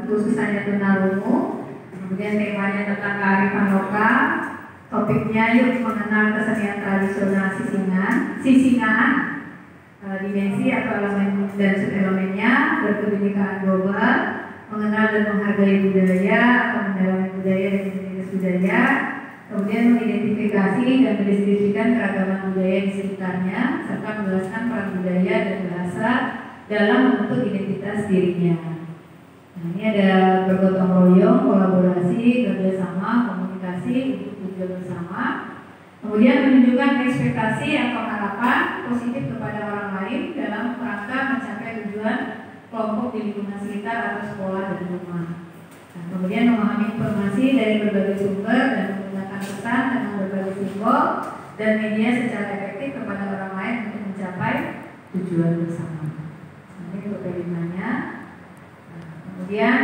khususnya tunarungu. Kemudian temanya tentang kearifan lokal. Topiknya yuk mengenal kesenian tradisional Sisingaan, dimensi atau elemen dan subelemennya, berkebinekaan global, mengenal dan menghargai budaya atau mendalami budaya dan identitas budaya, kemudian mengidentifikasi dan mendeskripsikan keragaman budaya di sekitarnya, serta menjelaskan peran budaya dan bahasa dalam membentuk identitas dirinya. Nah, ini ada bergotong royong, kolaborasi, kerjasama, komunikasi untuk tujuan bersama. Kemudian menunjukkan ekspektasi atau harapan positif kepada orang lain dalam rangka mencapai tujuan kelompok di lingkungan sekitar atau sekolah dan rumah. Nah, kemudian memahami informasi dari berbagai sumber dan menggunakan pesan dengan berbagai simbol dan media secara efektif kepada orang lain untuk mencapai tujuan bersama. Ini kelimanya. Kemudian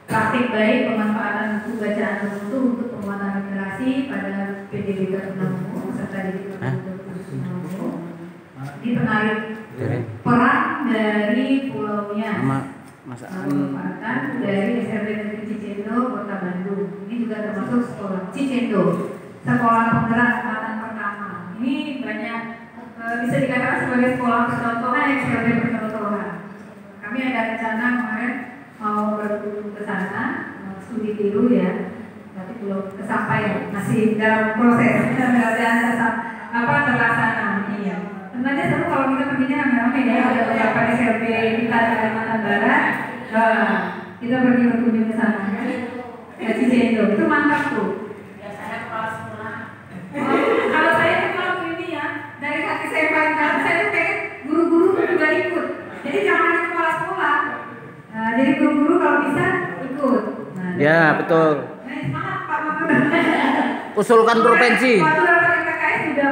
praktik baik pemanfaatan buku bacaan tertentu untuk penguatan literasi pada PDBK Tunarungu serta di Tunarungu. Ini penarik peran dari Pulau Nias merupakan dari SRB Negeri Cicendo, Kota Bandung. Ini juga termasuk sekolah Cicendo, sekolah penggerak angkatan pertama. Ini banyak bisa dikatakan sebagai sekolah percontohan yang SRB percontohan. Kami ada rencana kemarin mau berkunjung ke sana, studi tiru ya, tapi belum kesampaian, masih dalam proses dan terlaksana. Iya. Sebenarnya seru kalau kita perginya rame-rame ya, ada beberapa SLB kita di Kalimantan Barat, kita pergi berkunjung ke sana. Ya, Cicendo, itu mantap tuh. Ya saya kepala sekolah. Kalau saya kalau ini ya, dari hati saya paling dalam, saya tuh pengen guru-guru juga ikut. Jadi jangan kepala sekolah. Jadi guru-guru kalau bisa ikut. Nah, ya betul. Semangat Pak Makmur. Usulkan provinsi. Waktu rapat PKS sudah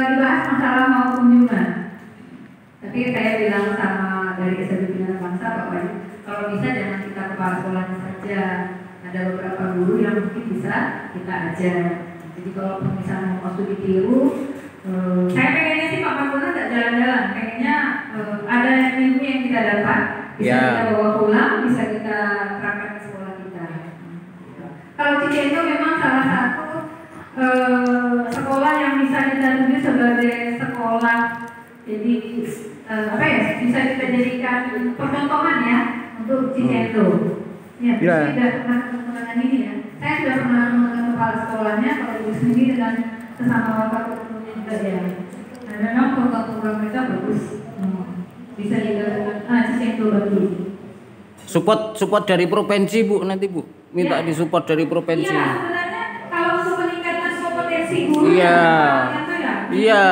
dibahas masalah mau kunjungan. Tapi saya bilang sama dari SLB Bina Bangsa Bapak Ibu, kalau bisa jangan kita kepala sekolahnya saja. Ada beberapa guru yang mungkin bisa kita ajar. Jadi kalau misalnya mau studi tiru, saya pengennya sih Pak Makmur tidak jalan-jalan. Pengennya ada ilmu yang kita dapat. Bisa kita bawa pulang, bisa kita terapkan di sekolah kita. Kalau Cicendo memang salah satu sekolah yang bisa kita tuju sebagai sekolah, jadi bisa kita jadikan percontohan ya untuk Cicendo. Ya, sudah pernah ketemu dengan ini ya. Saya sudah pernah ketemu dengan kepala sekolahnya, kalau ibu sendiri dengan sesama wakil ketuanya juga ya. Nah, memang program-program mereka bagus. Bisa juga Cicendo bagi. Support dari provinsi Bu, nanti Bu minta ya. disupport dari provinsi. Iya, sebenarnya kalau untuk peningkatan kompetensi guru iya. Iya.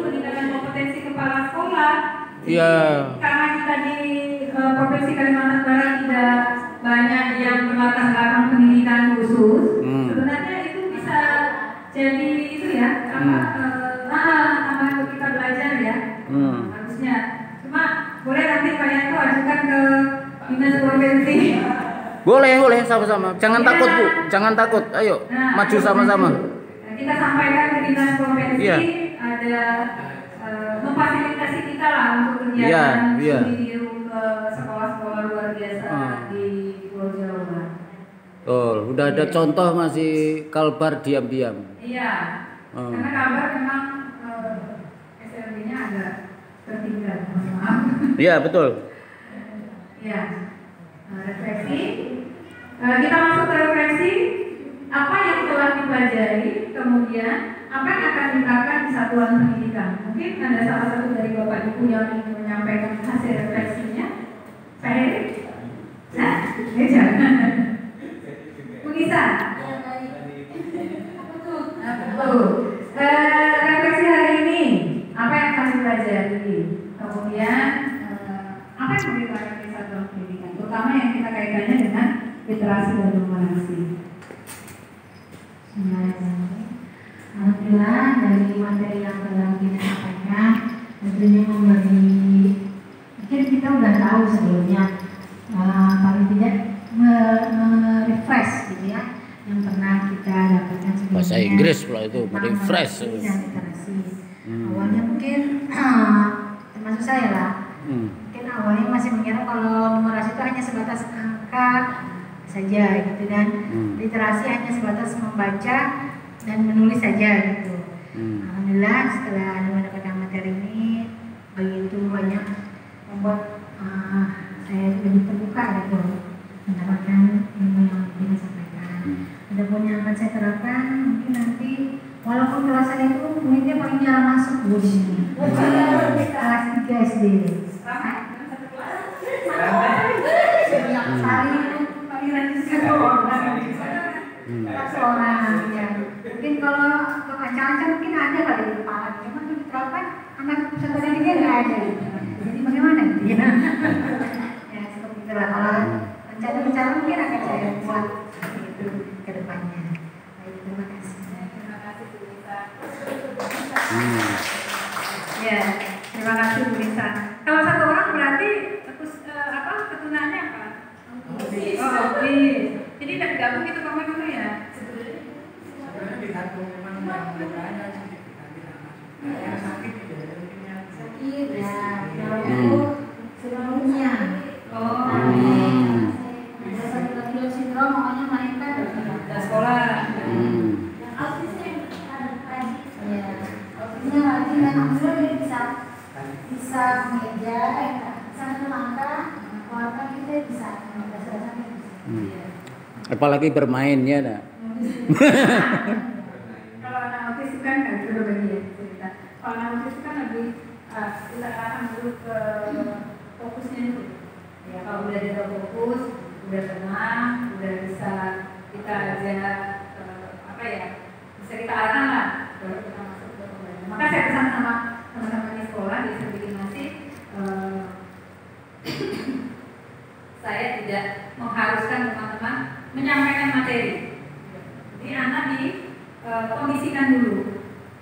Peningkatan kompetensi kepala sekolah. Iya. Karena kita di Provinsi Kalimantan Barat tidak banyak yang berlatar belakang pendidikan khusus. Sebenarnya itu bisa jadi itu ya, untuk kita belajar ya. Harusnya. Cuma boleh nanti kalian tuh ajukan ke dinas provinsi. Boleh sama-sama. Jangan takut Bu, jangan takut. Ayo maju sama-sama. Kita sampaikan ke dinas provinsi. Iya. Ada memfasilitasi kita lah untuk kegiatan studi tiru ke sekolah-sekolah luar biasa di Pulau Jawa. Udah ada contoh masih Kalbar diam-diam. Iya. Karena Kalbar memang SLB-nya agak tertinggal. Maaf. Iya betul. Ya, refleksi. Kita masuk ke refleksi. Apa yang telah dipelajari, kemudian apa yang akan diterapkan di satuan pendidikan. Mungkin ada salah satu dari Bapak Ibu yang ingin menyampaikan hasil refleksinya. Pak Heri? Nah, jangan. Bu Nisa? Betul. Refleksi hari ini, apa yang kami pelajari? Kemudian apa yang diterapkan di satuan pendidikan, terutama yang kita kaitannya dengan literasi dan numerasi. Alhamdulillah dari materi yang telah kita sampaikan tentunya memberi, mungkin kita udah tahu sebelumnya, paling tidak refresh gitu ya, yang pernah kita dapatkan sebelumnya. Bahasa Inggris pula itu, refresh. Awalnya mungkin termasuk saya lah. Mungkin awalnya masih mengira kalau sebatas angka saja gitu, dan literasi hanya sebatas membaca dan menulis saja gitu. Alhamdulillah setelah mendapatkan materi ini begitu banyak membuat saya lebih terbuka gitu mendapatkan ilmu yang kita sampaikan. Adapun yang akan saya terapkan mungkin nanti, walaupun kelas saya itu muridnya paling jarang masuk di sini. Kelas 3 SD. Paling rajin satu orang ya. Mungkin kalau untuk ancang-ancang mungkin ada kali di kepala, cuma untuk diterapkan anak satu dan tiga nggak ada. Jadi bagaimana gitu ya? Ya seperti itulah. Kalau rencana-rencana mungkin akan saya buat itu ke depannya. Baik, terima kasih. Terima kasih Bu Lisa. Ya, terima kasih Bu Lisa. Kalau satu orang berarti ketunaannya apa? Autis. Oh, autis. Jadi udah digabung gitu kamu dulu ya? Sebenarnya digabung, memang ada yang sakit Sakit ya, kalau itu seluruhnya. Oh. Ada satu sindrom, makanya mereka Udah sekolah. autisnya ya, autisnya rajin dan alhamdulillah dia bisa mengeja, bisa melangkah, walaupun kita bisa Apalagi bermainnya dah. Kalau anak autis itu kan nggak gitu bagi ya cerita. Kalau anak autis itu kan lebih kita akan dulu ke fokusnya itu. Ya kalau udah ada fokus, udah tenang, udah bisa kita ajak bisa kita arahkan lah baru kita masuk ke pembelajaran. Maka saya pesan sama teman-teman di sekolah bisa bikin nasi. Saya tidak mengharuskan teman-teman menyampaikan materi. Jadi anak kondisikan dulu.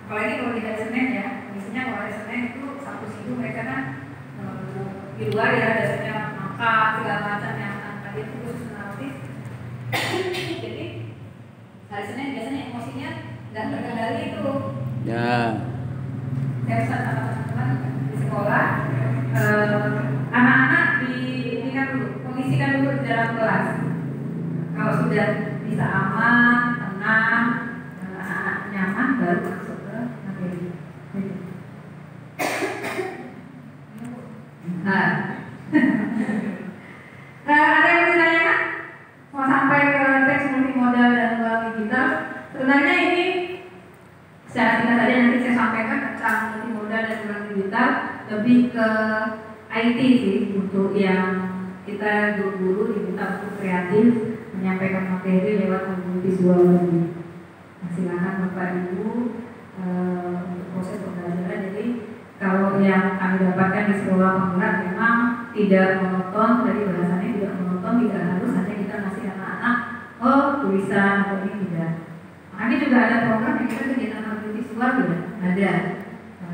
Apalagi kalau di hari Senin ya, biasanya kalau hari Senin itu Sabtu Minggu mereka kan di luar ya, biasanya makan segala macam yang tadi itu khusus autis. Jadi hari Senin biasanya emosinya nggak terkendali itu. Ya. Saya pesan sama teman-teman di sekolah, anak-anak diingat dulu, kondisikan dulu di dalam kelas. Kalau sudah bisa aman, tenang, anak-anak nyaman, baru masuk ke materi. Nah, ada yang mau ditanyakan? Mau sampai ke teks multimodal dan uang digital? Sebenarnya ini secara singkat saja nanti saya sampaikan tentang multimodal dan uang digital, lebih ke IT sih, untuk yang kita guru-guru diminta untuk kreatif menyampaikan materi lewat visual tadi. Nah, silakan Bapak Ibu untuk proses pembelajaran. Jadi kalau yang kami dapatkan di sekolah penggerak memang tidak monoton, tadi bahasannya tidak monoton, tidak harus hanya kita ngasih anak-anak tulisan atau ini tidak. Makanya juga ada program yang kita kegiatan audiovisual tidak ada.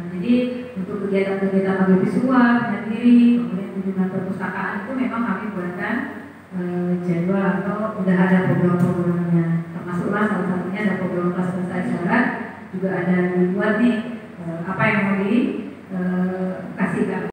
Jadi untuk kegiatan-kegiatan audiovisual, mandiri, kemudian kunjungan perpustakaan itu memang kami buatkan jadwal atau udah ada program-programnya. Termasuklah salah satunya ada program kelas bahasa isyarat, juga ada dibuat nih apa yang mau dikasih